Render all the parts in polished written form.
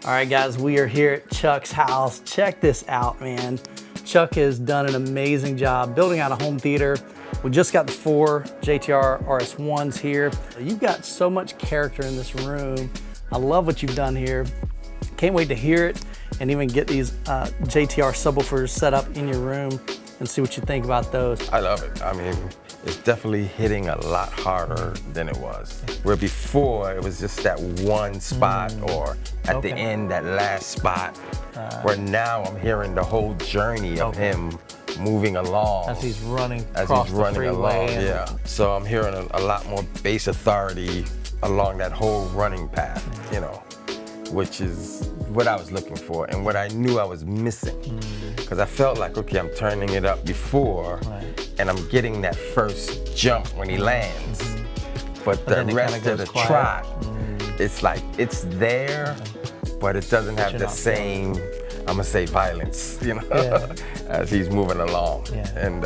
All right, guys, we are here at Chuck's house. Check this out, man. Chuck has done an amazing job building out a home theater. We just got the 4 JTR RS1s here. You've got so much character in this room. I love what you've done here. Can't wait to hear it and even get these JTR subwoofers set up in your room and see what you think about those. I love it. I mean, it's definitely hitting a lot harder than it was. Where before, it was just that one spot or at the end, that last spot. Where now I'm hearing the whole journey of him moving along. As he's running across the freeway. Yeah. So I'm hearing a lot more bass authority along that whole running path, you know, which is what I was looking for and what I knew I was missing. Because I felt like, okay, I'm turning it up before and I'm getting that first jump when he lands. But the rest of the trot, it's like, it's there, but it doesn't have the same, I'm gonna say violence, you know, as he's moving along. And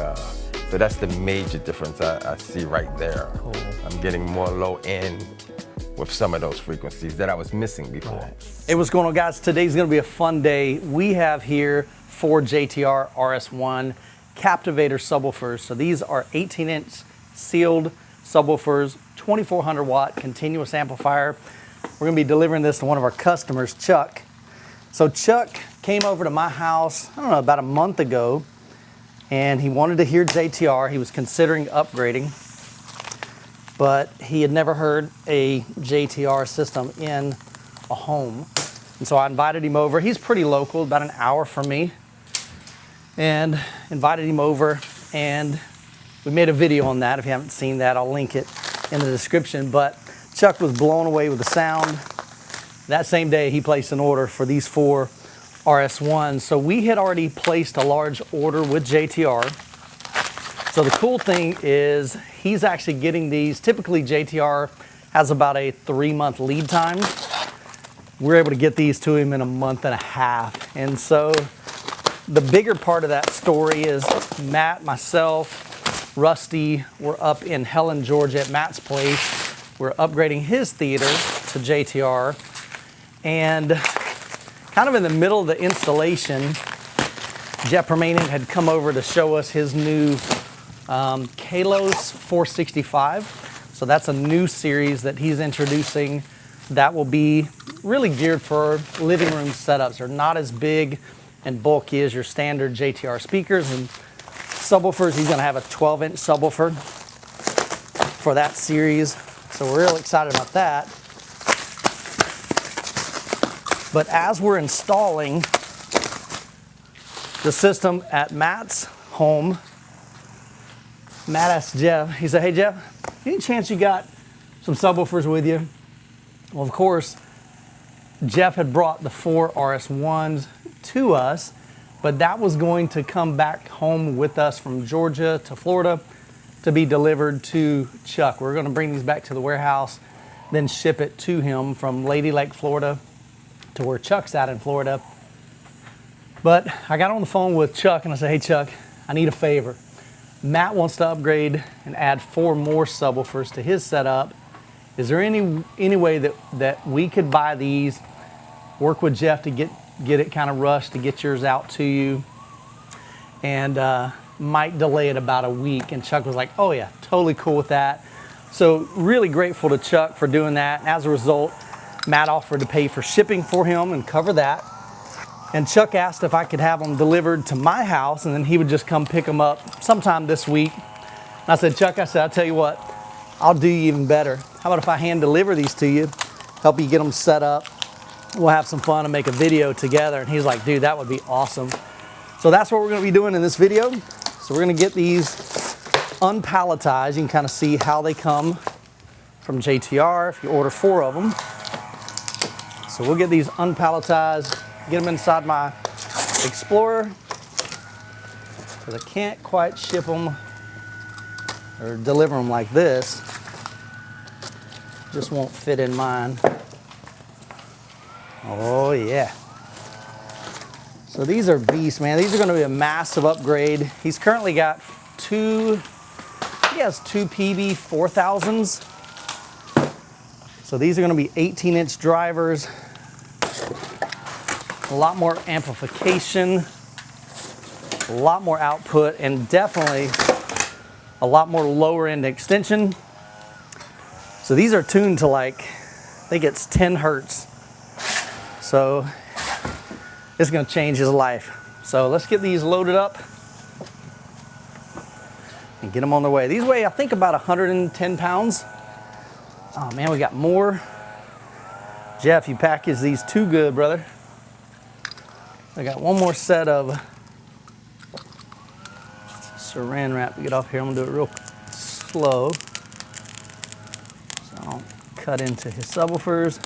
so that's the major difference I see right there. I'm getting more low end with some of those frequencies that I was missing before. Hey, what's going on, guys? Today's gonna be a fun day. We have here 4 JTR RS1 Captivator subwoofers. So these are 18-inch sealed subwoofers, 2400 watt continuous amplifier. We're gonna be delivering this to one of our customers, Chuck. So Chuck came over to my house, I don't know, about a month ago, and he wanted to hear JTR. He was considering upgrading, but he had never heard a JTR system in a home. And so I invited him over. He's pretty local, about an hour from me, and invited him over, and we made a video on that. If you haven't seen that, I'll link it in the description. But Chuck was blown away with the sound. That same day, he placed an order for these 4 RS1s. So we had already placed a large order with JTR. So the cool thing is he's actually getting these. Typically JTR has about a 3-month lead time. We're able to get these to him in a month and a half. And so the bigger part of that story is Matt, myself, Rusty, we're up in Helen, Georgia at Matt's place. We're upgrading his theater to JTR. And kind of in the middle of the installation, Jeff Permanen had come over to show us his new Kalos 465. So that's a new series that he's introducing that will be really geared for living room setups. They're not as big and bulky as your standard JTR speakers and subwoofers. He's gonna have a 12-inch subwoofer for that series. So we're real excited about that. But as we're installing the system at Matt's home, Matt asked Jeff, he said, hey Jeff, any chance you got some subwoofers with you? Well, of course, Jeff had brought the 4 RS1s to us, but that was going to come back home with us from Georgia to Florida to be delivered to Chuck. We're gonna bring these back to the warehouse, then ship it to him from Lady Lake, Florida to where Chuck's at in Florida. But I got on the phone with Chuck and I said, hey Chuck, I need a favor. Matt wants to upgrade and add 4 more subwoofers to his setup. Is there any way that we could buy these, work with Jeff to get it kind of rushed to get yours out to you, and might delay it about a week? And Chuck was like, oh yeah, totally cool with that. So really grateful to Chuck for doing that. And as a result, Matt offered to pay for shipping for him and cover that. And Chuck asked if I could have them delivered to my house and then he would just come pick them up sometime this week. And I said, Chuck, I'll tell you what, I'll do you even better. How about if I hand deliver these to you, help you get them set up, we'll have some fun and make a video together. And he's like, dude, that would be awesome. So that's what we're gonna be doing in this video. So we're gonna get these unpalletized. You can kind of see how they come from JTR if you order 4 of them. So we'll get these unpalletized, get them inside my Explorer, because I can't quite ship them or deliver them like this. Just won't fit in mine. Oh yeah. So these are beasts, man. These are gonna be a massive upgrade. He's currently got he has two PB 4000s. So these are gonna be 18-inch drivers. A lot more amplification, a lot more output, and definitely a lot more lower end extension. So these are tuned to like, I think it's 10 Hertz. So it's gonna change his life. So let's get these loaded up and get them on their way. These weigh, I think, about 110 pounds. Oh man, we got more. Jeff, you packaged these too good, brother. I got one more set of saran wrap to get off here. I'm gonna do it real slow, so I don't cut into his subwoofers.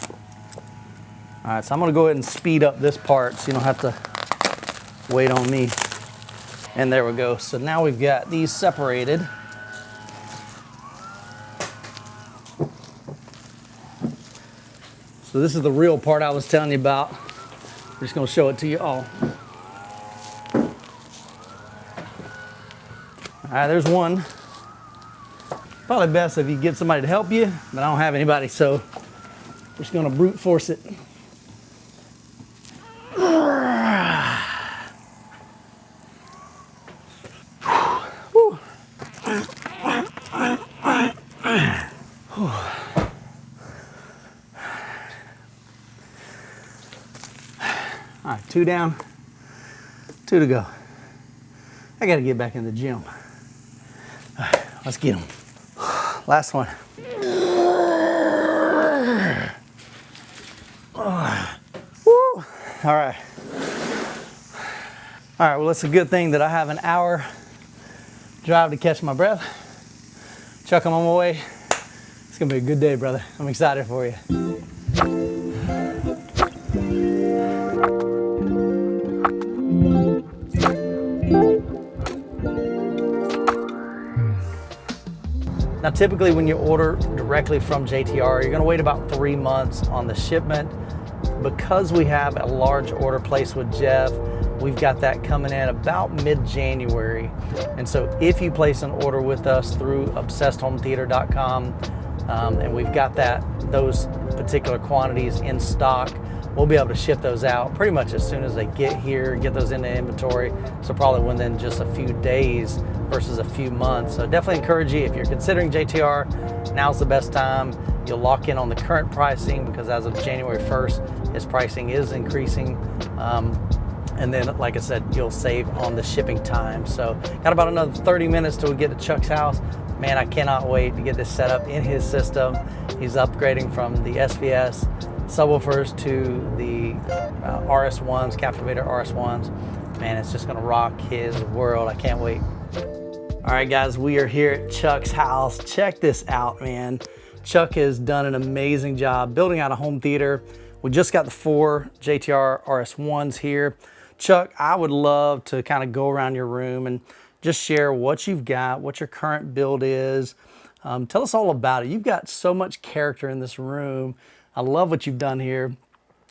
All right, so I'm gonna go ahead and speed up this part so you don't have to wait on me. And there we go. So now we've got these separated. So this is the real part I was telling you about. I'm just gonna show it to you all. All right, there's one. Probably best if you get somebody to help you, but I don't have anybody, so I'm just gonna brute force it. All right, 2 down, 2 to go. I gotta get back in the gym. All right, let's get them. Last one. Woo. All right. All right, well, it's a good thing that I have an hour drive to catch my breath. Chuck, I'm on my way. It's gonna be a good day, brother. I'm excited for you. Now, typically when you order directly from JTR, you're gonna wait about 3 months on the shipment. Because we have a large order placed with Jeff, we've got that coming in about mid-January. And so if you place an order with us through obsessedhometheater.com, and we've got those particular quantities in stock, we'll be able to ship those out pretty much as soon as they get here, get those into inventory. So probably within just a few days versus a few months. So definitely encourage you, if you're considering JTR, now's the best time. You'll lock in on the current pricing because as of January 1st, his pricing is increasing. And then, like I said, you'll save on the shipping time. So got about another 30 minutes till we get to Chuck's house. Man, I cannot wait to get this set up in his system. He's upgrading from the SVS subwoofers to the RS1s, Captivator RS1s. Man, it's just gonna rock his world. I can't wait. All right, guys, we are here at Chuck's house. Check this out, man. Chuck has done an amazing job building out a home theater. We just got the 4 JTR RS1s here. Chuck, I would love to kind of go around your room and just share what you've got, what your current build is. Tell us all about it. You've got so much character in this room. I love what you've done here.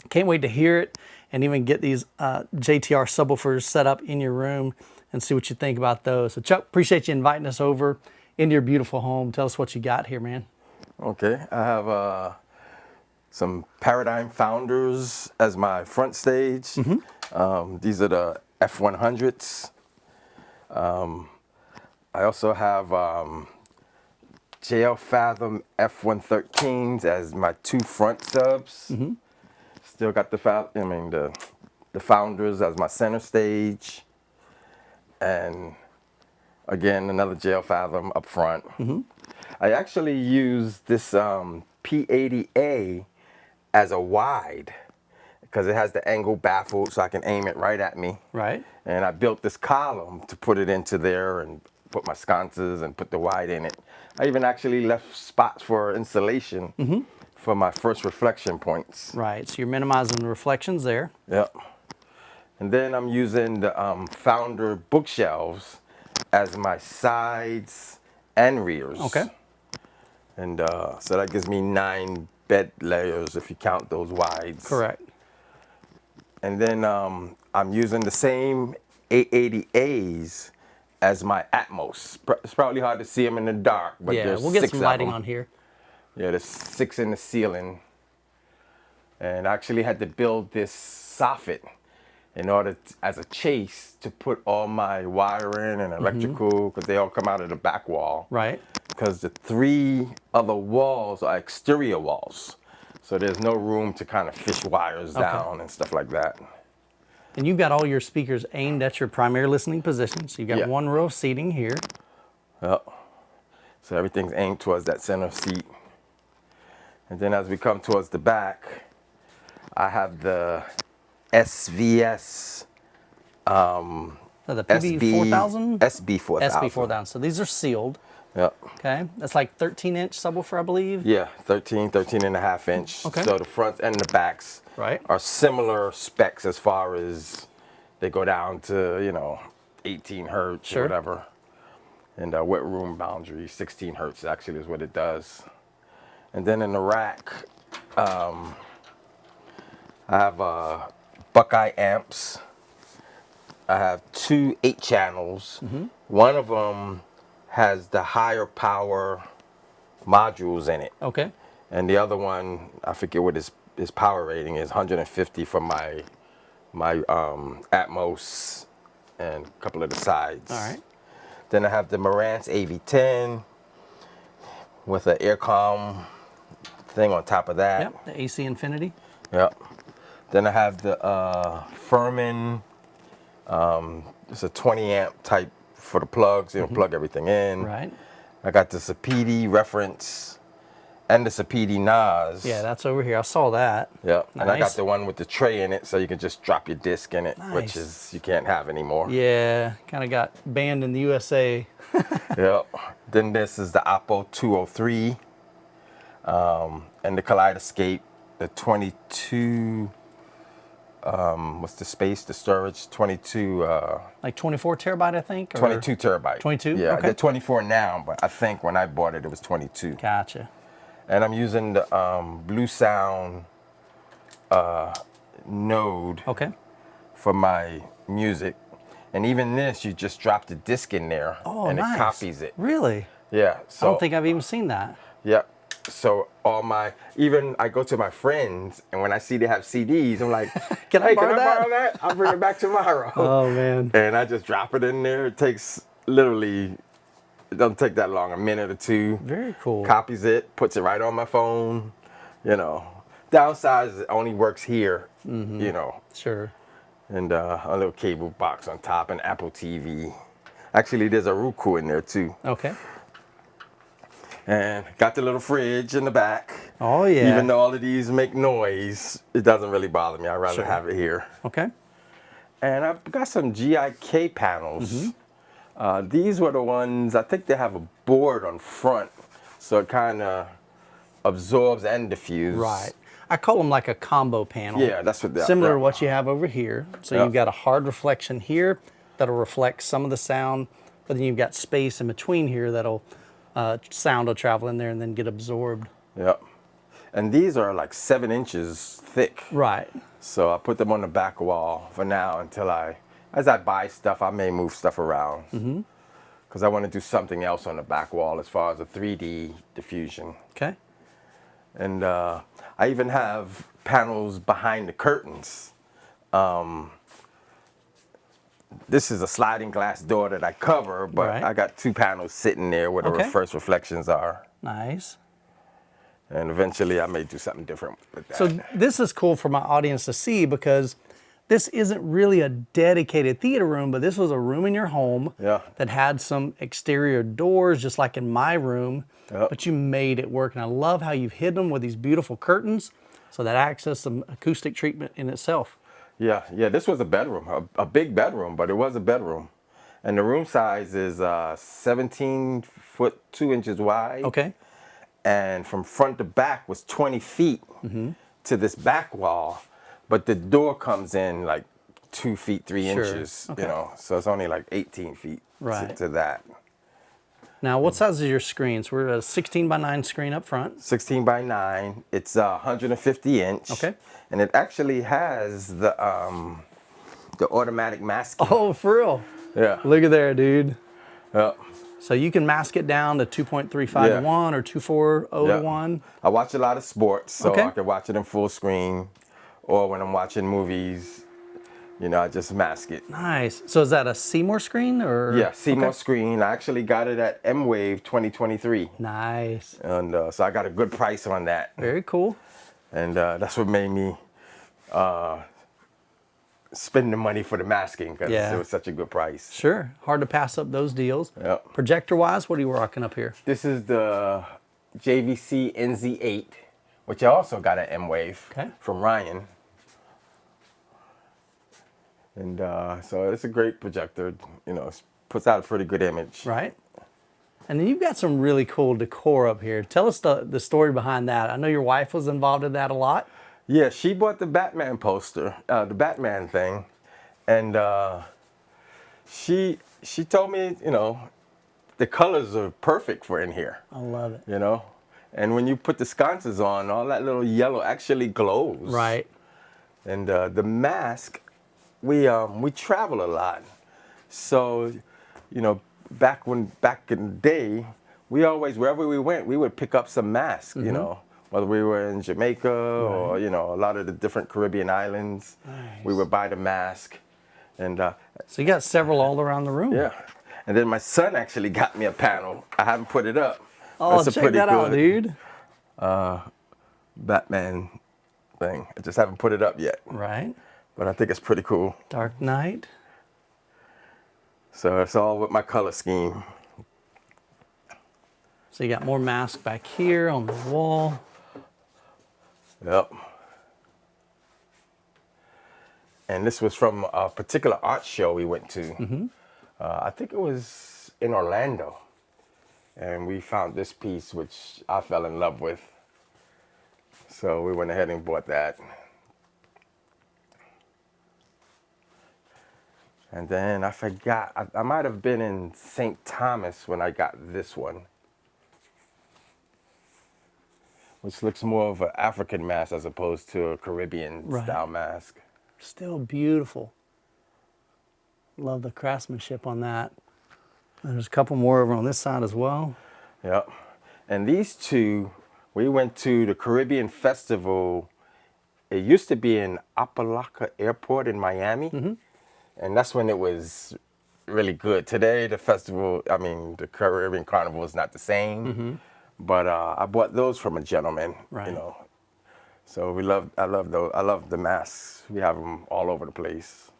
Can't wait to hear it and even get these JTR subwoofers set up in your room and see what you think about those. So Chuck, appreciate you inviting us over into your beautiful home. Tell us what you got here, man. Okay, I have some Paradigm Founders as my front stage. These are the F100s. I also have JL Fathom F113s as my 2 front subs. Still got the Founders as my center stage. And again, another JL Fathom up front. I actually use this P80A as a wide because it has the angle baffled so I can aim it right at me. Right. And I built this column to put it into there and put my sconces and put the wide in it. I even actually left spots for insulation for my first reflection points. Right, so you're minimizing the reflections there. Yep. And then I'm using the Founder bookshelves as my sides and rears. Okay. And so that gives me 9 bed layers if you count those wides. Correct. And then I'm using the same 880As as my Atmos. It's probably hard to see them in the dark, but Yeah, there's we'll get 6 some of lighting them. on here. Yeah, there's 6 in the ceiling. And I actually had to build this soffit in order as a chase to put all my wiring and electrical, because they all come out of the back wall. Right. Because the 3 other walls are exterior walls. So there's no room to kind of fish wires down and stuff like that. And you've got all your speakers aimed at your primary listening position. So you've got one row of seating here. Yep. So everything's aimed towards that center seat. And then as we come towards the back, I have the SVS So the PB4000? SB4000. SB4000. So these are sealed. Yep. Okay. That's like 13-inch subwoofer, I believe. Yeah, 13 and a half inch. Okay. So the fronts and the backs are similar specs as far as they go down to, you know, 18 hertz or whatever. And wet room boundary, 16 hertz actually is what it does. And then in the rack, I have Buckeye amps. I have 2 8-channels. One of them has the higher power modules in it. Okay. And the other one, I forget what his power rating is, 150 for my Atmos and a couple of the sides. All right. Then I have the Marantz AV10 with an aircom thing on top of that. Yep, the AC Infinity. Yep. Then I have the Furman, it's a 20 amp type for the plugs, you know, plug everything in. Right. I got the Sapedi reference and the Sapedi NAS. Yeah, that's over here. I saw that. Yep. Nice. And I got the one with the tray in it, so you can just drop your disc in it, Nice. which is you can't have anymore. Yeah, kind of got banned in the USA. Yep. Then this is the Oppo 203 and the Kaleidescape, the 22. What's the space, the storage? 22. Like 24 terabyte, I think? Or 22 terabyte. 22? Yeah, Okay. they're 24 now, but I think when I bought it, it was 22. Gotcha. And I'm using the Blue Sound node for my music. And even this, you just drop the disc in there and nice. it copies it. Really? Yeah. So, I don't think I've even seen that. Yeah. So even I go to my friends, and when I see they have CDs, I'm like, Can I borrow that? I'll bring it back tomorrow. Oh, man. And I just drop it in there. It takes literally, it doesn't take that long, a minute or 2. Very cool. Copies it, puts it right on my phone. You know, downside is it only works here, you know. Sure. And a little cable box on top and Apple TV. Actually, there's a Roku in there too. Okay. And got the little fridge in the back. Oh, yeah. Even though all of these make noise, it doesn't really bother me. I'd rather have it here. Okay. And I've got some GIK panels. These were the ones, I think they have a board on front, so it kind of absorbs and diffuses. Right. I call them like a combo panel. Yeah, that's what they are. Similar to what you have over here. So you've got a hard reflection here that'll reflect some of the sound, but then you've got space in between here that'll sound will travel in there and then get absorbed. Yep. And these are like 7 inches thick. Right. So I put them on the back wall for now until as I buy stuff, I may move stuff around. Because I want to do something else on the back wall as far as a 3D diffusion. Okay. And I even have panels behind the curtains. This is a sliding glass door that I cover, but I got 2 panels sitting there where the first reflections are. Nice. And eventually I may do something different with that. So this is cool for my audience to see because this isn't really a dedicated theater room, but this was a room in your home that had some exterior doors, just like in my room, but you made it work. And I love how you've hidden them with these beautiful curtains, so that acts as some acoustic treatment in itself. Yeah, this was a bedroom, a big bedroom, but it was a bedroom. And the room size is 17 foot 2 inches wide. Okay. And from front to back was 20 feet to this back wall. But the door comes in like 2 feet 3 inches, you know, so it's only like 18 feet to that. Now, what size is your screen? So we're at a 16 by 9 screen up front. 16 by 9. It's 150 inch. Okay. And it actually has the automatic masking. Oh, for real? Yeah. Look at there, dude. Yeah. So you can mask it down to 2.35 to 1 or 2.40 to 1. I watch a lot of sports, so I can watch it in full screen. or when I'm watching movies, you know, I just mask it. Nice. So is that a Seymour screen or? Yeah, Seymour Okay. screen. I actually got it at M-Wave 2023. Nice. And so I got a good price on that. Very cool. And that's what made me spend the money for the masking, because Yeah. it was such a good price. Sure. Hard to pass up those deals. Yep. Projector-wise, what are you rocking up here? This is the JVC NZ8, which I also got at M-Wave from Ryan. And so it's a great projector, you know, it puts out a pretty good image. Right. And then you've got some really cool decor up here. Tell us the story behind that. I know your wife was involved in that a lot. Yeah, she bought the Batman poster, the Batman thing, and she told me, you know, the colors are perfect for in here. I love it. You know, and when you put the sconces on, all that little yellow actually glows. Right. And the mask, we travel a lot, so you know, back in the day, we always, wherever we went, we would pick up some masks. You know, whether we were in Jamaica or, you know, a lot of the different Caribbean islands, we would buy the mask. And so you got several all around the room. yeah. And then my son actually got me a panel. I haven't put it up. Oh, That's check that out, dude. Batman thing. I just haven't put it up yet. Right. But I think it's pretty cool. Dark Knight. So it's all with my color scheme. So you got more masks back here on the wall. Yep. And this was from a particular art show we went to. I think it was in Orlando. And we found this piece, which I fell in love with. So we went ahead and bought that. And then I forgot, I might have been in St. Thomas when I got this one, which looks more of an African mask as opposed to a Caribbean style mask. Still beautiful. Love the craftsmanship on that. And there's a couple more over on this side as well. Yep. And these two, we went to the Caribbean Festival. It used to be in Apalaca Airport in Miami. And that's when it was really good. Today, the festival, I mean, the Caribbean Carnival is not the same. But I bought those from a gentleman, you know. So I love those. I love the masks. We have them all over the place.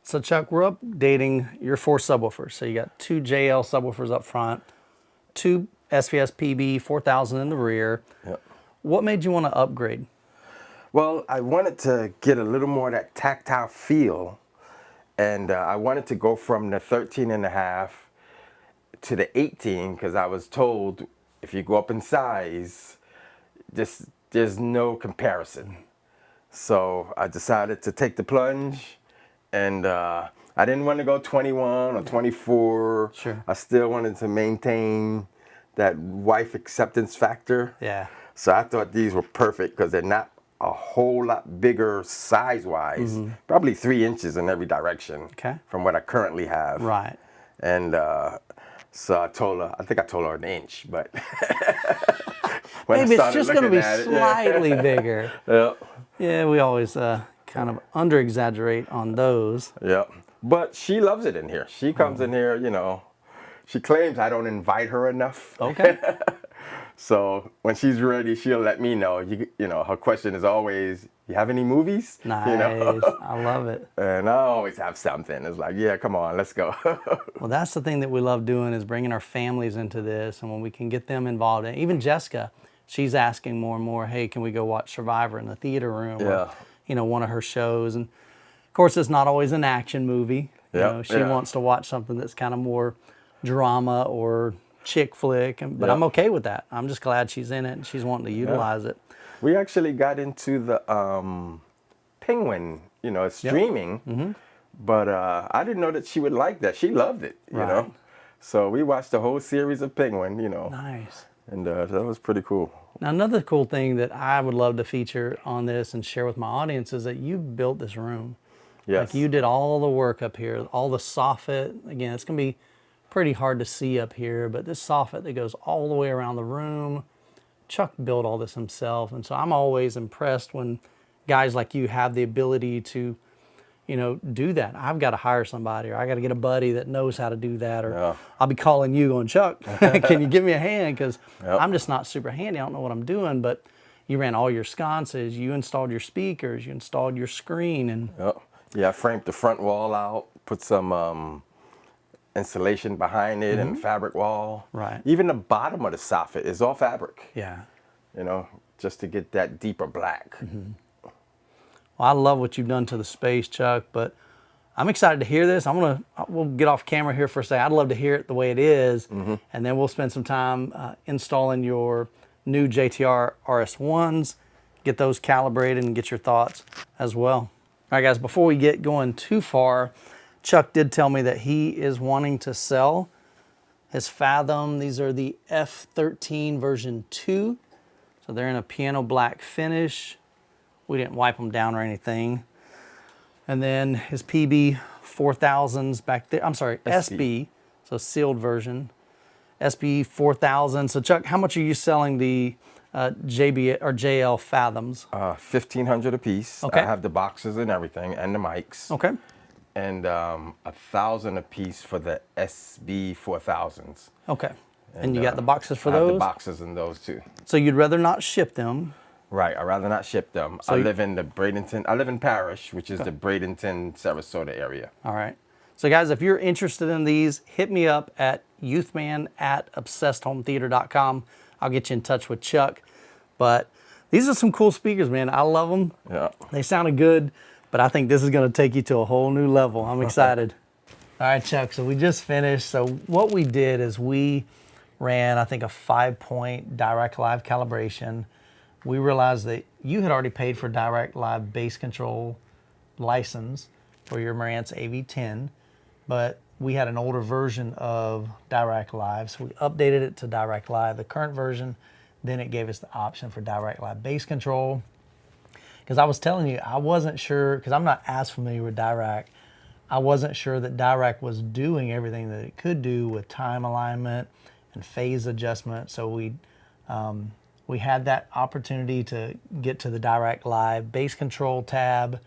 So Chuck, we're updating your 4 subwoofers. So you got 2 JL subwoofers up front, 2 SVS PB 4000 in the rear. Yep. What made you want to upgrade? Well, I wanted to get a little more of that tactile feel, and I wanted to go from the 13.5 to the 18, because I was told if you go up in size, there's no comparison. So I decided to take the plunge, and I didn't want to go 21 or 24. Sure. I still wanted to maintain that wife acceptance factor. Yeah. So I thought these were perfect because they're not a whole lot bigger size-wise, probably 3 inches in every direction from what I currently have. Right. And so I told her, I think I told her an inch, but maybe it's just going to be slightly bigger. Yep. Yeah, we always kind of under-exaggerate on those. Yep. But she loves it in here. She comes in here, you know, she claims I don't invite her enough. Okay. So when she's ready, she'll let me know. You know, her question is always, you have any movies? Nice. You know? I love it. And I always have something. It's like, yeah, come on, let's go. Well, that's the thing that we love doing, is bringing our families into this. And when we can get them involved, and even Jessica, she's asking more and more, hey, can we go watch Survivor in the theater room? Yeah. Or, you know, one of her shows. And of course, it's not always an action movie. You know, she wants to watch something that's kind of more drama or chick flick, but I'm okay with that. I'm just glad she's in it and she's wanting to utilize it. We actually got into the Penguin, you know, streaming, but I didn't know that she would like that. She loved it, you know. So we watched the whole series of Penguin, you know. Nice. And that was pretty cool. Now, another cool thing that I would love to feature on this and share with my audience is that you built this room. Yes. Like, you did all the work up here, all the soffit. Again, it's going to be pretty hard to see up here, but this soffit that goes all the way around the room, Chuck built all this himself. And so I'm always impressed when guys like you have the ability to, you know, do that. I've got to hire somebody, or I got to get a buddy that knows how to do that, or I'll be calling you going, Chuck, can you give me a hand? Because I'm just not super handy. I don't know what I'm doing, but you ran all your sconces, you installed your speakers, you installed your screen, and yeah, I framed the front wall out, put some insulation behind it and fabric wall. Right. Even the bottom of the soffit is all fabric. Yeah. You know, just to get that deeper black. Well, I love what you've done to the space, Chuck, but I'm excited to hear this. We'll get off camera here for a second. I'd love to hear it the way it is, and then we'll spend some time installing your new JTR RS1s, get those calibrated and get your thoughts as well. All right, guys, before we get going too far, Chuck did tell me that he is wanting to sell his Fathom. These are the F13 version 2. So they're in a piano black finish. We didn't wipe them down or anything. And then his PB 4000s back there. I'm sorry, SB, so sealed version. SB 4000. So Chuck, how much are you selling the JB or JL Fathoms? 1,500 a piece. Okay. I have the boxes and everything, and the mics. Okay. And 1,000 a piece for the SB 4000s. Okay. And you got the boxes for I have those? the boxes in those too. So you'd rather not ship them? Right, I'd rather not ship them. So I live in the Bradenton, I live in Parish, which is the Bradenton, Sarasota area. All right. So guys, if you're interested in these, hit me up at youthman@obsessedhometheater.com. I'll get you in touch with Chuck. But these are some cool speakers, man. I love them. Yeah. They sounded good, but I think this is going to take you to a whole new level. I'm excited. All right, Chuck, so we just finished. So what we did is we ran, I think, a 5-point direct live calibration. We realized that you had already paid for direct live bass control license for your Marantz AV10, but we had an older version of direct live, so we updated it to direct live, the current version. Then it gave us the option for direct live bass control. Because I was telling you, I wasn't sure, because I'm not as familiar with Dirac, I wasn't sure that Dirac was doing everything that it could do with time alignment and phase adjustment. So we had that opportunity to get to the Dirac Live bass control tab,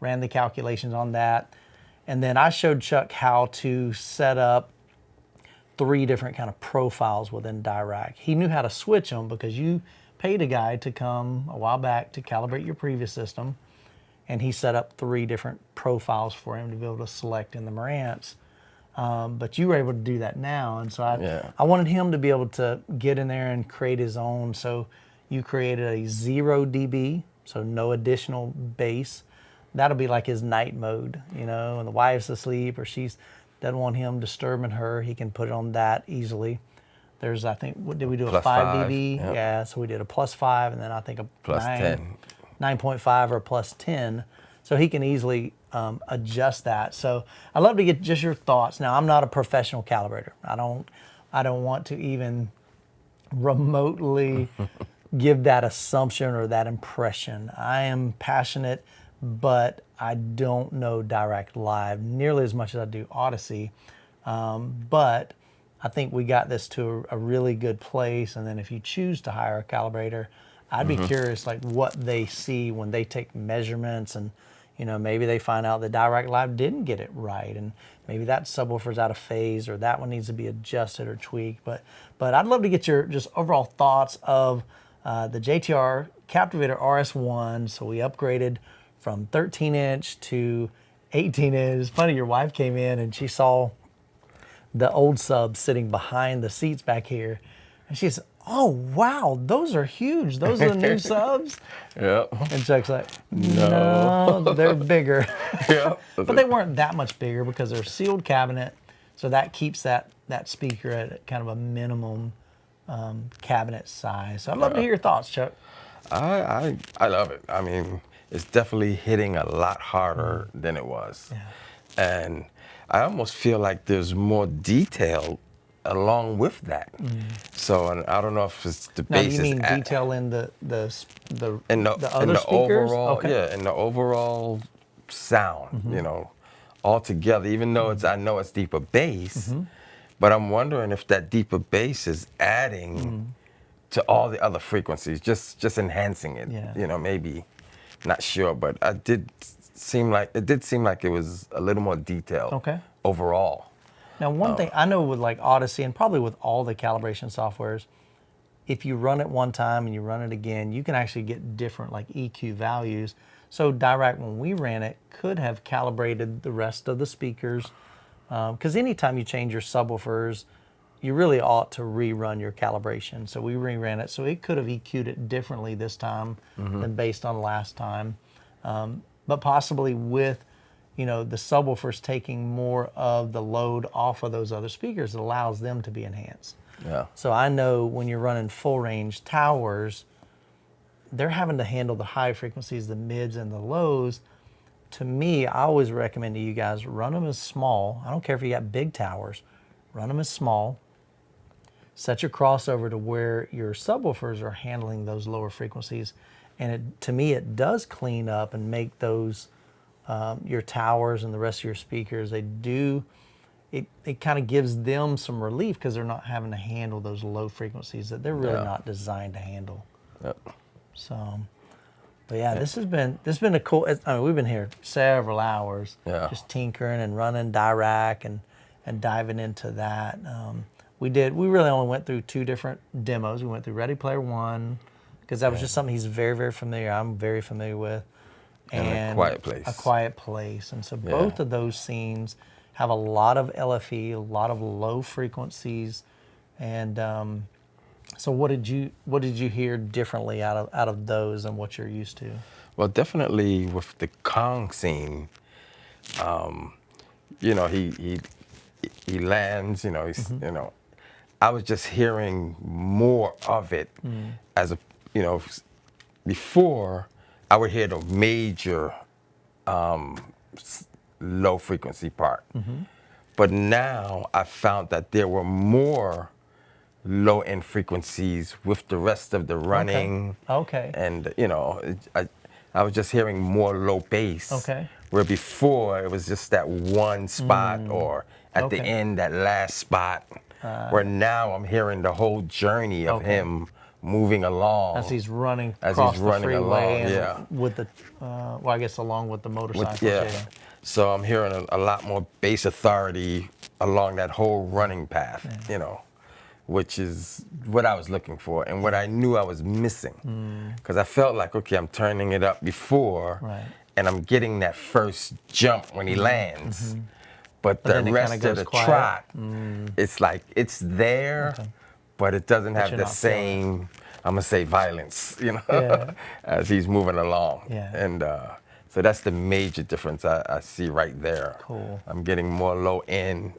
ran the calculations on that, and then I showed Chuck how to set up 3 different kind of profiles within Dirac. He knew how to switch them because you paid a guy to come a while back to calibrate your previous system, and he set up 3 different profiles for him to be able to select in the Marantz. But you were able to do that now, and so I wanted him to be able to get in there and create his own. So you created a 0 dB, so no additional bass. That'll be like his night mode, you know, when the wife's asleep or she doesn't want him disturbing her, he can put it on that easily. There's, I think, what did we do, a 5 dB? Yep. Yeah, so we did a +5, and then I think a Plus 10. 9.5 or a +10. So he can easily adjust that. So I'd love to get just your thoughts. Now, I'm not a professional calibrator. I don't want to even remotely give that assumption or that impression. I am passionate, but I don't know Dirac Live nearly as much as I do Odyssey. But I think we got this to a really good place. And then if you choose to hire a calibrator, I'd be curious like what they see when they take measurements, and you know, maybe they find out that Dirac Live didn't get it right, and maybe that subwoofer's out of phase, or that one needs to be adjusted or tweaked. But I'd love to get your just overall thoughts of the JTR Captivator RS1. So we upgraded from 13-inch to 18-inch. It's funny, your wife came in and she saw the old sub sitting behind the seats back here, and she said, "Oh wow, those are huge. Those are the new subs." Yep. And Chuck's like, "No, they're bigger." Yep. But they weren't that much bigger because they're sealed cabinet, so that keeps that speaker at kind of a minimum cabinet size. So I'd love to hear your thoughts, Chuck. I love it. I mean, it's definitely hitting a lot harder than it was. Yeah. And I almost feel like there's more detail along with that. So, and I don't know if it's the Now, do basis. you mean detail in the other speakers? Overall, okay. yeah, in the overall sound, you know, altogether. Even though I know it's deeper bass, but I'm wondering if that deeper bass is adding to all the other frequencies, just enhancing it. Yeah. You know, maybe Not sure, but it did seem like it was a little more detailed. Okay. Overall. Now, one thing I know with like Odyssey and probably with all the calibration softwares, if you run it one time and you run it again, you can actually get different like EQ values. So Dirac, when we ran it, could have calibrated the rest of the speakers. Because anytime you change your subwoofers, you really ought to rerun your calibration. So we reran it. So it could have EQ'd it differently this time than based on last time. But possibly with, you know, the subwoofers taking more of the load off of those other speakers, it allows them to be enhanced. Yeah. So I know when you're running full range towers, they're having to handle the high frequencies, the mids and the lows. To me, I always recommend to you guys, run them as small. I don't care if you got big towers, run them as small. Set your crossover to where your subwoofers are handling those lower frequencies. And to me, it does clean up and make those, your towers and the rest of your speakers, it kind of gives them some relief because they're not having to handle those low frequencies that they're really not designed to handle. Yep. So, but yeah, this has been a cool. I mean, we've been here several hours, just tinkering and running Dirac and diving into that. We really only went through 2 different demos. We went through Ready Player One because that was just something he's very, very familiar. I'm very familiar with, and A Quiet Place. A Quiet Place, and so both of those scenes have a lot of LFE, a lot of low frequencies, and so what did you hear differently out of those than what you're used to? Well, definitely with the Kong scene, you know, he lands, you know, he's, you know, I was just hearing more of it as a, you know, before I would hear the major low frequency part. But now I found that there were more low end frequencies with the rest of the running. Okay. And, you know, I was just hearing more low bass. Okay. Where before it was just that one spot or at the end, that last spot. Where now I'm hearing the whole journey of him moving along. As he's running across the freeway along, and with the, well, I guess along with the motorcycles. So I'm hearing a lot more bass authority along that whole running path, you know, which is what I was looking for and what I knew I was missing. Because I felt like, okay, I'm turning it up before and I'm getting that first jump when he lands. But the rest of the trot, it's like, it's there, but it doesn't have the same, I'm gonna say violence, you know, as he's moving along. And so that's the major difference I see right there. Cool. I'm getting more low end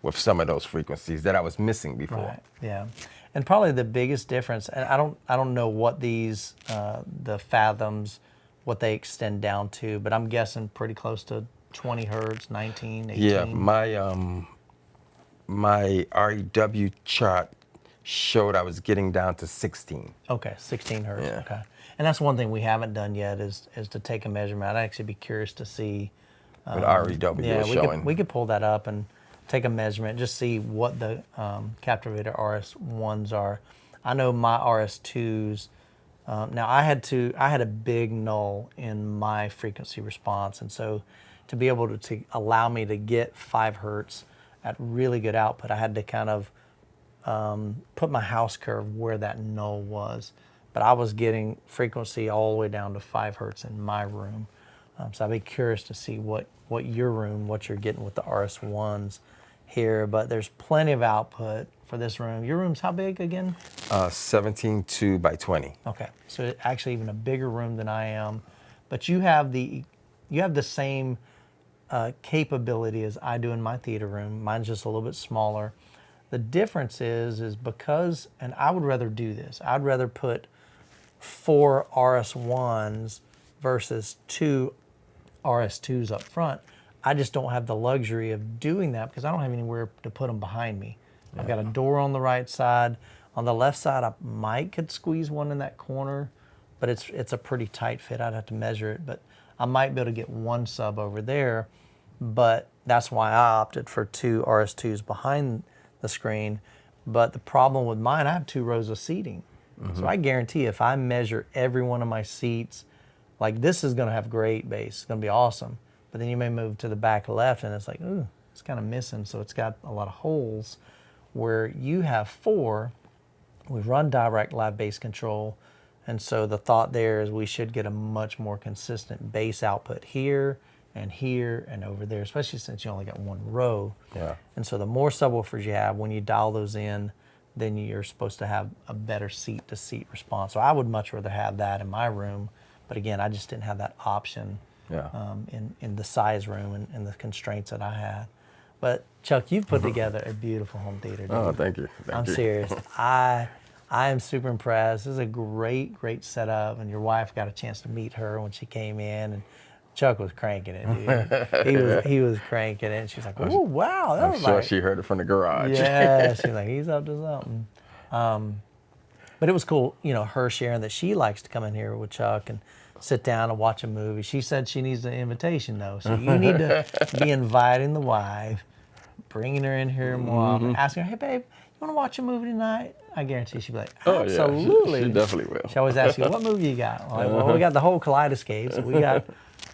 with some of those frequencies that I was missing before. Right. Yeah. And probably the biggest difference, and I don't know what these, the fathoms, what they extend down to, but I'm guessing pretty close to 20 hertz, 19, 18. Yeah, my REW chart showed I was getting down to 16. Okay, 16 hertz. Okay, and that's one thing we haven't done yet is to take a measurement. I'd actually be curious to see. What REW was showing. We could pull that up and take a measurement, just see what the Captivator RS1s are. I know my RS2s. Now I had a big null in my frequency response, and so to be able to allow me to get 5 hertz at really good output, I had to kind of put my house curve where that null was. But I was getting frequency all the way down to 5 hertz in my room. So I'd be curious to see what your room, what you're getting with the RS1s here. But there's plenty of output for this room. Your room's how big again? 17.2 by 20. Okay, so actually even a bigger room than I am. But you have the same capability as I do in my theater room. Mine's just a little bit smaller. The difference is because, and I would rather do this, I'd rather put 4 RS1s versus 2 RS2s up front. I just don't have the luxury of doing that because I don't have anywhere to put them behind me. I've got a door on the right side. On the left side, I could squeeze one in that corner, but it's a pretty tight fit. I'd have to measure it, but I might be able to get one sub over there, but that's why I opted for 2 RS2s behind the screen. But the problem with mine, I have 2 rows of seating. So I guarantee if I measure every one of my seats like this is going to have great bass. It's going to be awesome. But then you may move to the back left and it's like, ooh, it's kind of missing. So it's got a lot of holes. Where you have 4, we run direct live bass control. And so the thought there is we should get a much more consistent bass output here and over there, especially since you only got 1 row. Yeah. And so the more subwoofers you have, when you dial those in, then you're supposed to have a better seat-to-seat response. So I would much rather have that in my room. But again, I just didn't have that option in the size room and the constraints that I had. But Chuck, you've put together a beautiful home theater, dude. Oh, thank you. I'm serious. I am super impressed. This is a great setup, and your wife got a chance to meet her when she came in, and Chuck was cranking it, dude. He was cranking it, and she's like, "Oh wow!" I'm sure she heard it from the garage. Yeah, she's like, "He's up to something." But it was cool, her sharing that she likes to come in here with Chuck and sit down and watch a movie. She said she needs an invitation though, so you need to be inviting the wife, bringing her in here more often, asking her, "Hey babe, you want to watch a movie tonight?" I guarantee she'd be like, "Absolutely." Yeah, she definitely will. She always asks you, "What movie you got?" I'm like, well, we got the whole Kaleidescape, so we got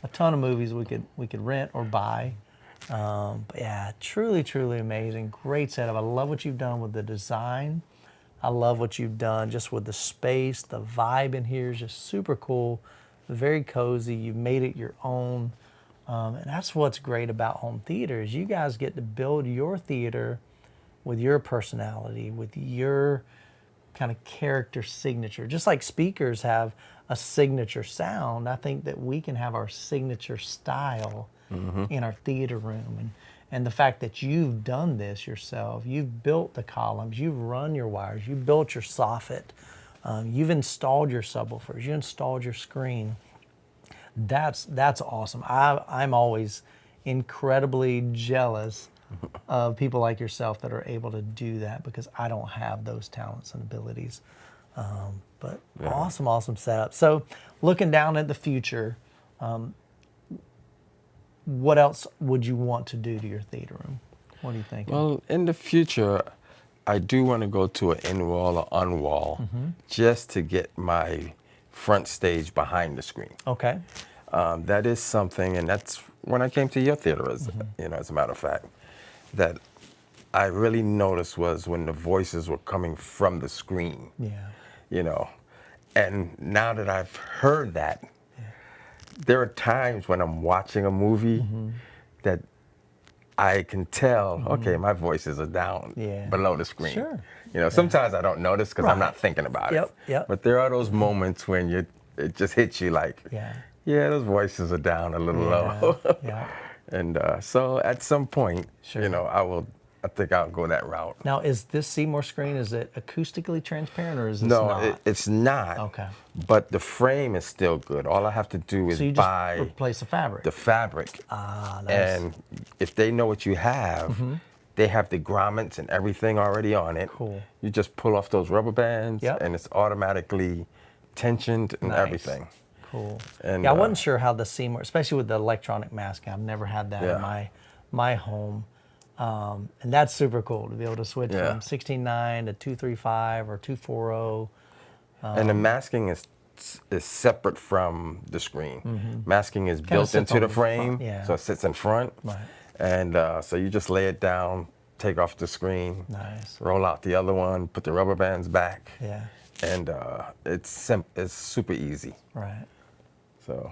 a ton of movies we could rent or buy. But yeah, truly amazing. Great setup. I love what you've done with the design. I love what you've done just with the space. The vibe in here is just super cool. Very cozy. You've made it your own. And that's what's great about home theater is you guys get to build your theater with your personality, with your kind of character signature. Just like speakers have a signature sound, I think that we can have our signature style in our theater room. And the fact that you've done this yourself, you've built the columns, you've run your wires, you've built your soffit, you've installed your subwoofers, you installed your screen. That's awesome. I'm always incredibly jealous of people like yourself that are able to do that because I don't have those talents and abilities. But awesome setup. So looking down at the future, what else would you want to do to your theater room? What do you think? Well, in the future, I do want to go to an in-wall or on-wall just to get my front stage behind the screen. Okay. That is something, and that's when I came to your theater, as a matter of fact, that I really noticed was when the voices were coming from the screen. Yeah. And now that I've heard that, there are times when I'm watching a movie that I can tell, okay, my voices are down below the screen. Sure. Sometimes I don't notice because I'm not thinking about it. Yep. But there are those moments when it just hits you like, those voices are down a little low. And so at some point, I think I'll go that route. Now, is this Seymour screen, is it acoustically transparent or is this not? No, it's not. Okay. But the frame is still good. All I have to do is buy replace the fabric. The fabric. Ah, nice. And if they know what you have, they have the grommets and everything already on it. Cool. You just pull off those rubber bands and it's automatically tensioned and everything. Cool. And, I wasn't sure how the Seymour, especially with the electronic masking, I've never had that in my home. And that's super cool to be able to switch from 16.9 to 235 or 240. And the masking is separate from the screen. Masking is built into the frame, so it sits in front. Right. And so you just lay it down, take off the screen, roll out the other one, put the rubber bands back. Yeah. And it's super easy. Right. So.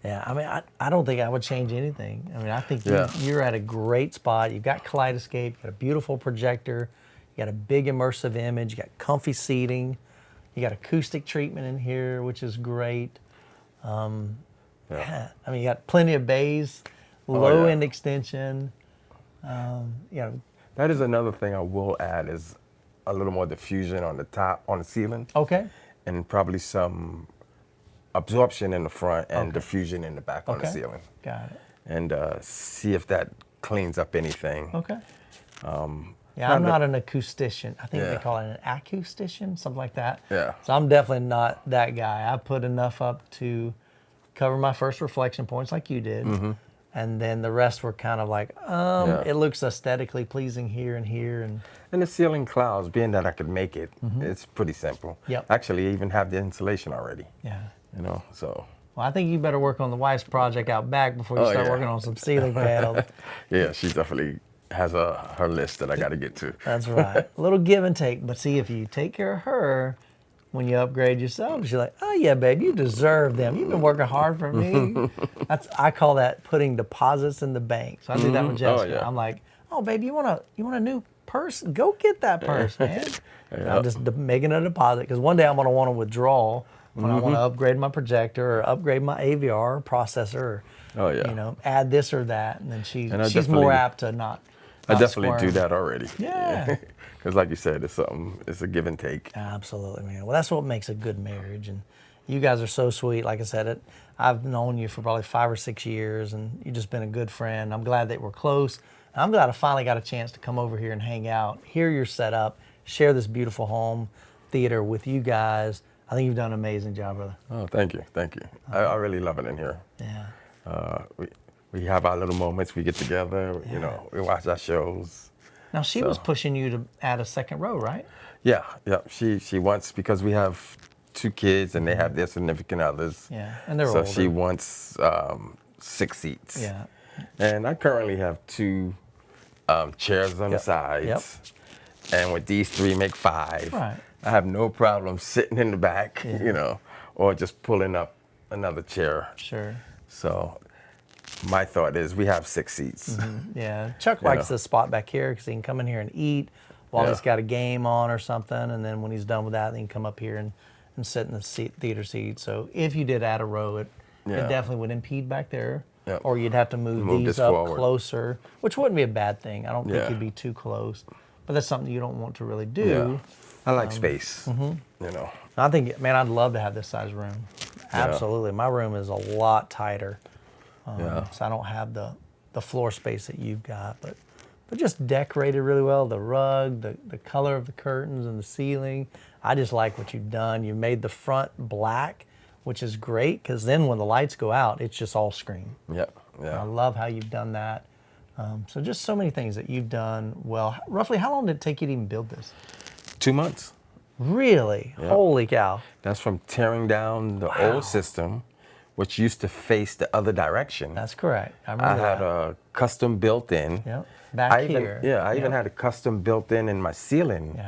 Yeah, I mean, I don't think I would change anything. I mean, I think you're at a great spot. You've got Kaleidescape, you've got a beautiful projector, you got a big immersive image, you got comfy seating, you got acoustic treatment in here, which is great. I mean, you got plenty of bays, low end extension. That is another thing I will add is a little more diffusion on the ceiling. Okay. And probably some absorption in the front and diffusion in the back on the ceiling. Got it. And see if that cleans up anything. Okay. I'm not an acoustician. I think they call it an acoustician, something like that. Yeah. So I'm definitely not that guy. I put enough up to cover my first reflection points like you did. And then the rest were kind of like, it looks aesthetically pleasing here and here. And the ceiling clouds, being that I could make it, it's pretty simple. Yep. Actually, I even have the insulation already. Yeah. So. Well, I think you better work on the wife's project out back before you start working on some ceiling panels. Yeah, she definitely has her list that I got to get to. That's right. A little give and take. But see, if you take care of her, when you upgrade yourself, she's like, oh yeah, babe, you deserve them. You've been working hard for me. I call that putting deposits in the bank. So I do that with Jessica. yeah. I'm like, oh babe, you want a new purse? Go get that purse, man. I'm just making a deposit because one day I'm gonna want to withdraw when I want to upgrade my projector or upgrade my AVR processor. Or, you know, add this or that, and then she's more apt to not. I definitely do that already. Yeah. Because like you said, it's a give and take. Absolutely, man. Well, that's what makes a good marriage. And you guys are so sweet. Like I said, I've known you for probably 5 or 6 years, and you've just been a good friend. I'm glad that we're close. And I'm glad I finally got a chance to come over here and hang out, hear your setup, share this beautiful home theater with you guys. I think you've done an amazing job, brother. Oh, thank you. Thank you. I really love it in here. Yeah. We have our little moments. We get together, you know, we watch our shows. Now, she was pushing you to add a second row, right? Yeah. She wants, because we have 2 kids and they have their significant others. Yeah, and they're so older. she wants 6 seats. Yeah. And I currently have 2 chairs on the sides. Yep. And with these 3 make 5. Right. I have no problem sitting in the back, you know, or just pulling up another chair. Sure. So my thought is we have 6 seats. Yeah, Chuck likes this spot back here because he can come in here and eat while he's got a game on or something, and then when he's done with that, he can come up here and sit in the theater seat. So if you did add a row, it definitely would impede back there, or you'd have to move these up forward, closer, which wouldn't be a bad thing. I don't think you'd be too close, but that's something you don't want to really do. Yeah. I like space, you know. I think, man, I'd love to have this size room. Absolutely. My room is a lot tighter. So I don't have the floor space that you've got, but just decorated really well. The rug, the color of the curtains and the ceiling. I just like what you've done. You made the front black, which is great because then when the lights go out, it's just all screen. Yeah. I love how you've done that. So just so many things that you've done well. Roughly, how long did it take you to even build this? 2 months. Really? Yeah. Holy cow. That's from tearing down the old system, which used to face the other direction. That's correct. I remember had a custom built in. Yep. Back here. I even had a custom built in my ceiling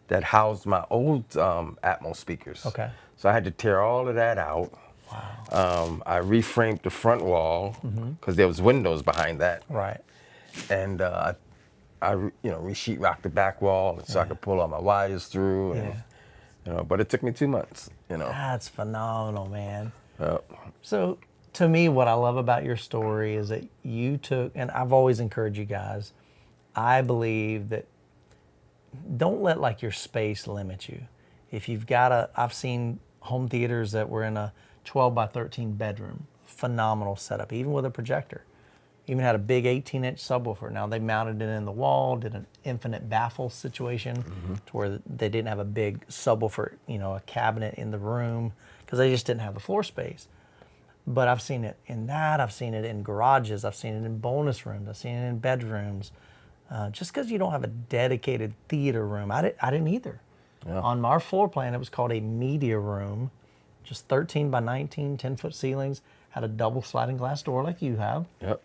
that housed my old Atmos speakers. Okay. So I had to tear all of that out. Wow. I reframed the front wall because there was windows behind that. Right. And I re-sheetrocked the back wall so I could pull all my wires through. And, you know, but it took me 2 months. You know. That's phenomenal, man. Yep. So to me, what I love about your story is that you took, and I've always encouraged you guys, I believe that don't let like your space limit you. If you've got I've seen home theaters that were in a 12 by 13 bedroom, phenomenal setup, even with a projector. Even had a big 18-inch subwoofer. Now they mounted it in the wall, did an infinite baffle situation to where they didn't have a big subwoofer, you know, a cabinet in the room because they just didn't have the floor space. But I've seen it in that. I've seen it in garages. I've seen it in bonus rooms. I've seen it in bedrooms. Just because you don't have a dedicated theater room, I didn't either. Yeah. On our floor plan, it was called a media room, just 13 by 19, 10-foot ceilings, had a double sliding glass door like you have. Yep.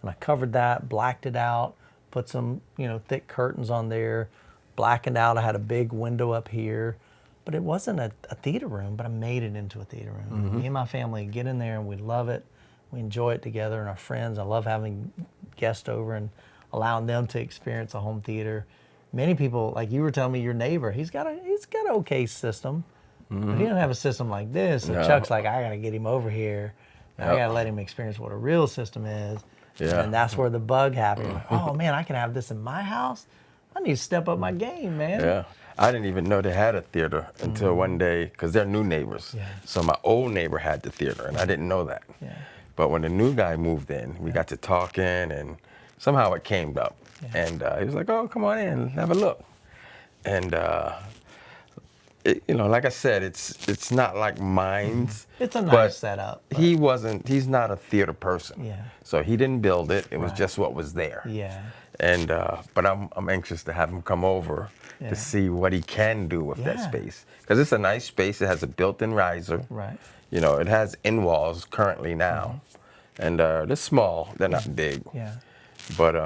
And I covered that, blacked it out, put some, you know, thick curtains on there, blackened out. I had a big window up here, but it wasn't a theater room, but I made it into a theater room. Me and my family get in there and we love it. We enjoy it together and our friends. I love having guests over and allowing them to experience a home theater. Many people, like you were telling me, your neighbor, he's got an okay system, but he doesn't have a system like this. And Chuck's like, I gotta get him over here. I gotta let him experience what a real system is. Yeah. And that's where the bug happened. Like, oh man, I can have this in my house. I need to step up my game, man. Yeah. I didn't even know they had a theater until one day, because they're new neighbors. Yeah. So my old neighbor had the theater, and I didn't know that. Yeah. But when the new guy moved in, we got to talking, and somehow it came up. Yeah. And he was like, oh, come on in, have a look. And you know, like I said, it's not like mine's. It's a nice but setup. But he's not a theater person. Yeah. So he didn't build it. It was Right. just what was there. Yeah. And but I'm anxious to have him come over Yeah. to see what he can do with that Yeah. space, because it's a nice space. It has a built-in riser. Right. You know, it has in walls currently now, and they're small. They're not big. Yeah. But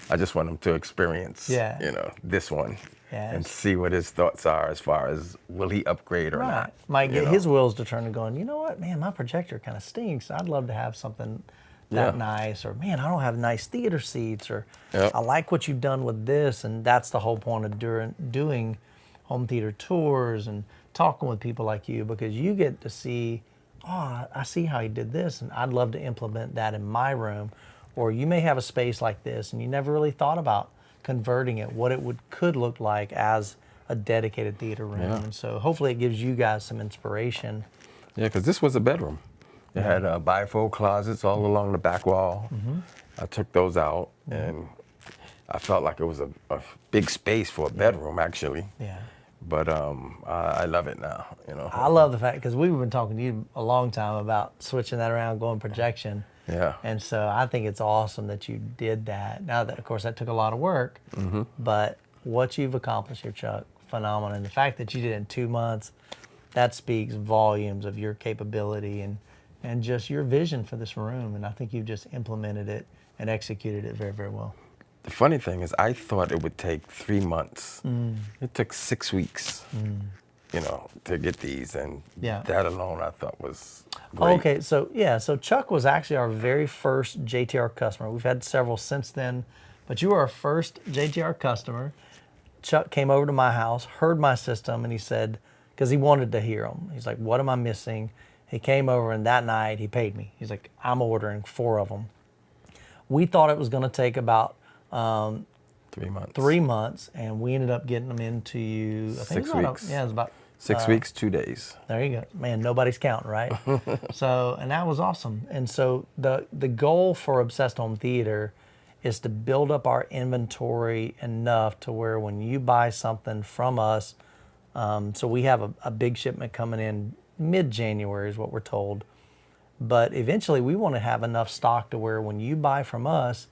I just want him to experience, Yeah. you know, this one, Yes. and see what his thoughts are as far as will he upgrade or Right. not. Might you get know? his wheels to turn and going, you know what, man, my projector kind of stinks. I'd love to have something that Yeah. nice, or man, I don't have nice theater seats, or Yep. I like what you've done with this. And that's the whole point of doing home theater tours and talking with people like you, because you get to see, oh, I see how he did this, and I'd love to implement that in my room. Or you may have a space like this and you never really thought about converting it, what it could look like as a dedicated theater room. Yeah. And so hopefully it gives you guys some inspiration. Yeah, because this was a bedroom. It had bifold closets all along the back wall. I took those out, and I felt like it was a big space for a bedroom, actually. Yeah. But I love it now, you know. I love the fact, because we've been talking to you a long time about switching that around, going projection. Yeah. And so I think it's awesome that you did that. Now, that, of course, that took a lot of work, but what you've accomplished here, Chuck, phenomenal. And the fact that you did it in 2 months, that speaks volumes of your capability and just your vision for this room. And I think you've just implemented it and executed it very, very well. The funny thing is, I thought it would take 3 months. It took 6 weeks, you know, to get these, and Yeah. that alone I thought was great. Okay, so yeah, so Chuck was actually our very first JTR customer. We've had several since then, but you were our first JTR customer. Chuck came over to my house, heard my system, and he said, because he wanted to hear them. He's like, what am I missing? He came over, and that night he paid me. He's like, I'm ordering 4 of them. We thought it was going to take about 3 months. 3 months, and we ended up getting them into you. I think 6 it was weeks. yeah, it was about 6 weeks, 2 days. there you go. Man, nobody's counting, right? So, and that was awesome. And so the goal for Obsessed Home Theater is to build up our inventory enough to where when you buy something from us, so we have a big shipment coming in mid-January is what we're told. But eventually we want to have enough stock to where when you buy from us,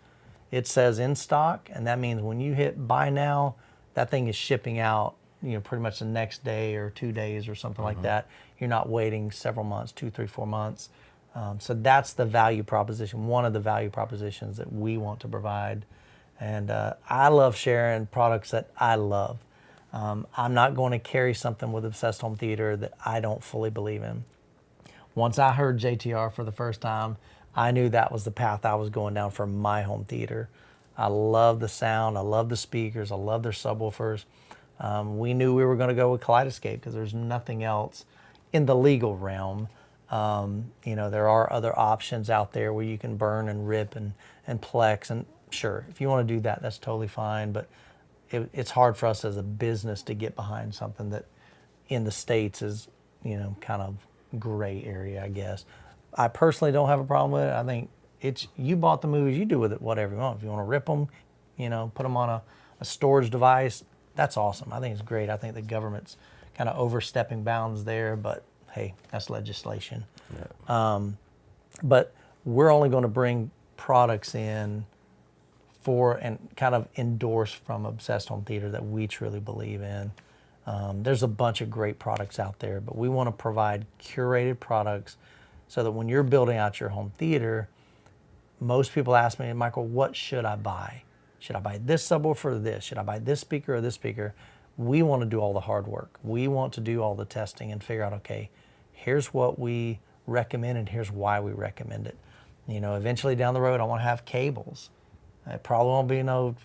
it says in stock, and that means when you hit buy now, that thing is shipping out, you know, pretty much the next day or 2 days or something like that. You're not waiting several months, 2, 3, 4 months. So that's the value proposition, one of the value propositions that we want to provide. And I love sharing products that I love. I'm not going to carry something with Obsessed Home Theater that I don't fully believe in. Once I heard JTR for the first time, I knew that was the path I was going down for my home theater. I love the sound, I love the speakers, I love their subwoofers. We knew we were going to go with Kaleidescape because there's nothing else in the legal realm. You know, there are other options out there where you can burn and rip and plex, and sure, if you want to do that, that's totally fine, but it's hard for us as a business to get behind something that in the States is, you know, kind of gray area, I guess. I personally don't have a problem with it. I think it's, you bought the movies, you do with it whatever you want. If you want to rip them, you know, put them on a storage device, that's awesome. I think it's great. I think the government's kind of overstepping bounds there, but hey, that's legislation. Yeah. But we're only going to bring products in for and kind of endorse from Obsessed Home Theater that we truly believe in. There's a bunch of great products out there, but we want to provide curated products so that when you're building out your home theater, most people ask me, Michael, what should I buy? Should I buy this subwoofer or this? Should I buy this speaker or this speaker? We want to do all the hard work. We want to do all the testing and figure out, okay, here's what we recommend and here's why we recommend it. You know, eventually down the road, I want to have cables. It probably won't be no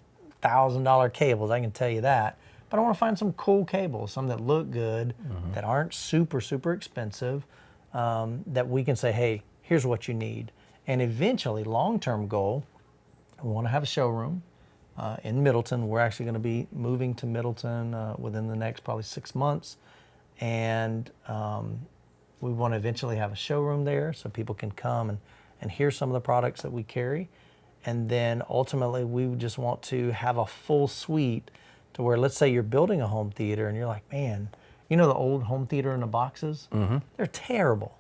$1,000 cables, I can tell you that. But I want to find some cool cables, some that look good, that aren't super, super expensive, that we can say, hey, here's what you need. And eventually, long-term goal, we want to have a showroom in Middleton. We're actually going to be moving to Middleton within the next probably 6 months. And we want to eventually have a showroom there so people can come and hear some of the products that we carry. And then ultimately, we just want to have a full suite to where, let's say you're building a home theater and you're like, man, You know the old home theater in the boxes? Mm-hmm. They're terrible.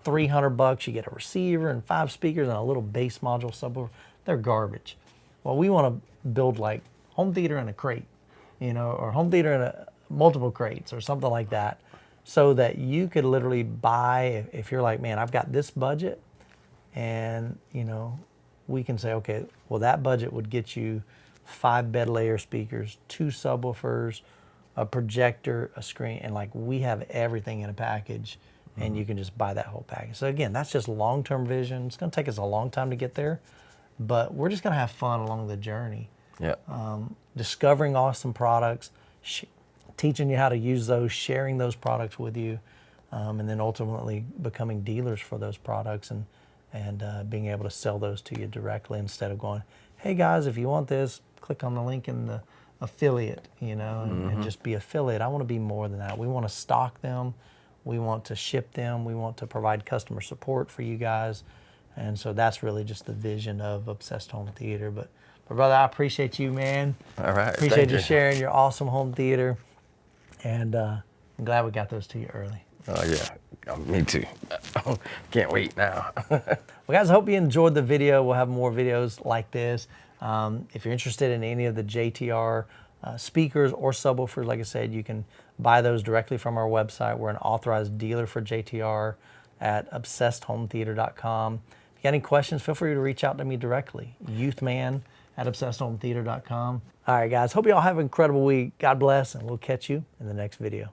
$300, you get a receiver and 5 speakers and a little bass module subwoofer. They're garbage. Well, we want to build like home theater in a crate, you know, or home theater in multiple crates or something like that, so that you could literally buy, if you're like, man, I've got this budget, and, you know, we can say, okay, well, that budget would get you 5 bed layer speakers, 2 subwoofers, a projector, a screen, and like we have everything in a package, and you can just buy that whole package. So again, that's just long-term vision. It's gonna take us a long time to get there, but we're just gonna have fun along the journey. Yeah. Discovering awesome products, teaching you how to use those, sharing those products with you, and then ultimately becoming dealers for those products and being able to sell those to you directly instead of going, hey guys, if you want this, click on the link in the affiliate, you know, and just be affiliate. I want to be more than that. We want to stock them. We want to ship them. We want to provide customer support for you guys. And so that's really just the vision of Obsessed Home Theater. But brother, I appreciate you, man. All right. Appreciate you sharing your awesome home theater. And I'm glad we got those to you early. Oh, yeah. Me too. Can't wait now. Well, guys, I hope you enjoyed the video. We'll have more videos like this. If you're interested in any of the JTR speakers or subwoofers, like I said, you can buy those directly from our website. We're an authorized dealer for JTR at obsessedhometheater.com. If you got any questions, feel free to reach out to me directly. Youthman at obsessedhometheater.com. All right, guys. Hope you all have an incredible week. God bless, and we'll catch you in the next video.